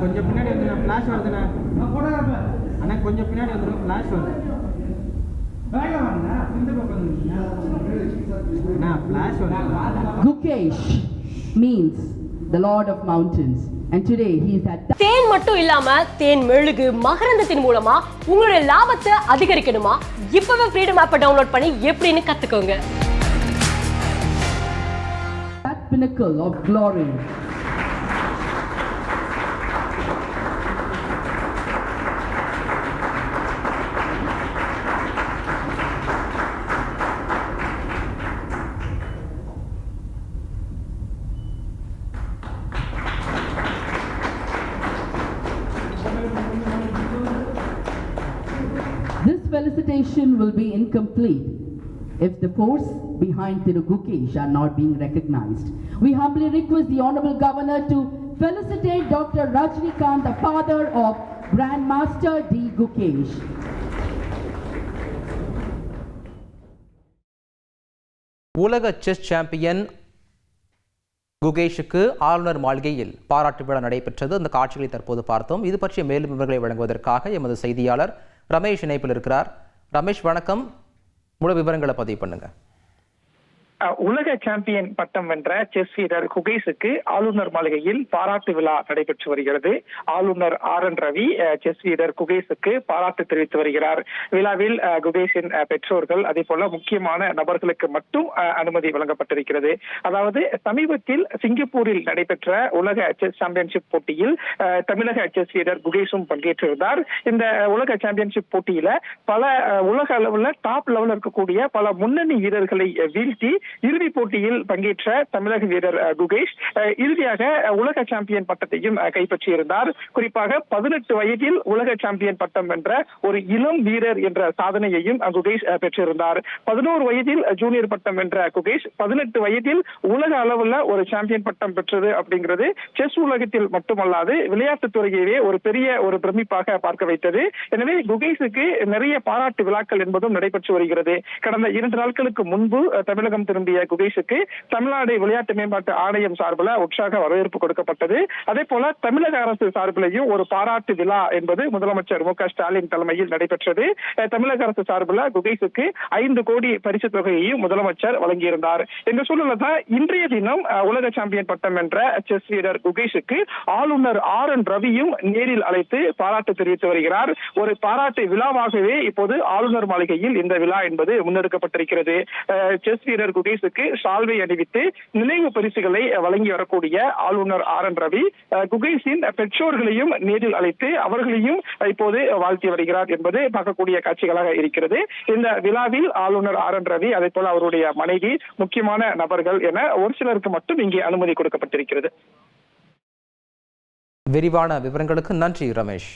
கொஞ்சம் பின்னாடி வந்து ஃப்ளாஷ் வருதுண்ணா. அண்ணா கொஞ்சம் பின்னாடி வந்துடும், ஃப்ளாஷ் வருது. ஃப்ளாஷ் வருது. Gukesh means the Lord of Mountains. And today he is at தேன் மட்டும் இல்லாம தேன் மெழுகு மகரந்தத்தின் மூலமா உங்களுடைய லாபத்தை அதிகரிக்கணுமா? இப்பவே ஃப்ரீடம் ஆப்பை டவுன்லோட் பண்ணி எப்படின்னு கத்துக்கோங்க. that pinnacle of glory. This felicitation will be incomplete if the force behind Thiru Gukesh are not being recognized. We humbly request the Honorable Governor to felicitate Dr. Rajnikant, the father of Grandmaster D. Gukesh. உலக chess champion குகேஷுக்கு ஆளுநர் மாளிகையில் பாராட்டு விழா நடைபெற்றது. அந்த காட்சிகளை தற்போது பார்த்தோம். இது பற்றிய மேலும் விவரங்களை வழங்குவதற்காக எமது செய்தியாளர் ரமேஷ் இணைப்பில் இருக்கிறார். ரமேஷ் வணக்கம், முழு விவரங்களை பதிவு பண்ணுங்க. உலக சாம்பியன் பட்டம் வென்ற செஸ் வீரர் குகேஷுக்கு ஆளுநர் மாளிகையில் பாராட்டு விழா நடைபெற்று வருகிறது. ஆளுநர் RN ரவி செஸ் வீரர் குகேஷுக்கு பாராட்டு தெரிவித்து வருகிறார். விழாவில் குகேஷின் பெற்றோர்கள் அதே போல முக்கியமான நபர்களுக்கு மட்டும் அனுமதி வழங்கப்பட்டிருக்கிறது. அதாவது சமீபத்தில் சிங்கப்பூரில் நடைபெற்ற உலக செஸ் சாம்பியன்ஷிப் போட்டியில் தமிழக செஸ் வீரர் குகேஷும் பங்கேற்றிருந்தார். இந்த உலக சாம்பியன்ஷிப் போட்டியில பல உலக அளவுல டாப் லெவலில் இருக்கக்கூடிய பல முன்னணி வீரர்களை வீழ்த்தி இறுதிப் போட்டியில் பங்கேற்ற தமிழக வீரர் குகேஷ் இறுதியாக உலக சாம்பியன் பட்டத்தையும் கைப்பற்றியிருந்தார். குறிப்பாக 18 வயதில் உலக சாம்பியன் பட்டம் வென்ற ஒரு இளம் வீரர் என்ற சாதனையையும் குகேஷ் பெற்றிருந்தார். 11 வயதில் ஜூனியர் பட்டம் வென்ற குகேஷ் 18 வயதில் உலக அளவுல ஒரு சாம்பியன் பட்டம் பெற்றது அப்படிங்கிறது செஸ் உலகத்தில் மட்டுமல்லாது விளையாட்டுத் துறையவே ஒரு பெரிய ஒரு பிரமிப்பாக பார்க்க வைத்தது. எனவே குகேஷுக்கு நிறைய பாராட்டு விழாக்கள் என்பதும் நடைபெற்று வருகிறது. கடந்த 2 நாட்களுக்கு முன்பு தமிழகம் திரும்பிய குகேஷுக்கு தமிழ்நாடு விளையாட்டு மேம்பாட்டு ஆணையம் சார்பில் உற்சாக வரவேற்பு கொடுக்கப்பட்டது. அதே போல தமிழக அரசு சார்பிலையும் ஒரு பாராட்டு விழா என்பது முதலமைச்சர் மு க ஸ்டாலின் தலைமையில் நடைபெற்றது. தமிழக அரசு சார்பில் குகேஷுக்கு 5 கோடி பரிசு தொகையையும் முதலமைச்சர் வழங்கியிருந்தார். என்ற சூழல்ல தான் இன்றைய தினம் உலக சாம்பியன் பட்டம் வென்ற செஸ் வீரர் குகேஷுக்கு ஆளுநர் RN ரவியும் நேரில் அழைத்து பாராட்டு தெரிவித்து வருகிறார். ஒரு பாராட்டு விழாவாகவே இப்போது ஆளுநர் மாளிகையில் இந்த விழா என்பது முன்னெடுக்கப்பட்டிருக்கிறது. செஸ் வீரர் குகேஷுக்கு சால்வை அணிவித்து நினைவு பரிசுகளை வழங்கி வரக்கூடிய ஆளுநர் RN ரவி குகேஷின் பெற்றோர்களையும் நேரில் அழைத்து அவர்களையும் இப்போது வாழ்த்தி வருகிறார் என்பது பார்க்கக்கூடிய காட்சிகளாக இருக்கிறது. இந்த விழாவில் ஆளுநர் RN ரவி அதே போல அவருடைய மனைவி முக்கியமான நபர்கள் என ஒரு சிலருக்கு மட்டும் இங்கே அனுமதி கொடுக்கப்பட்டிருக்கிறது. விரிவான விவரங்களுக்கு நன்றி ரமேஷ்.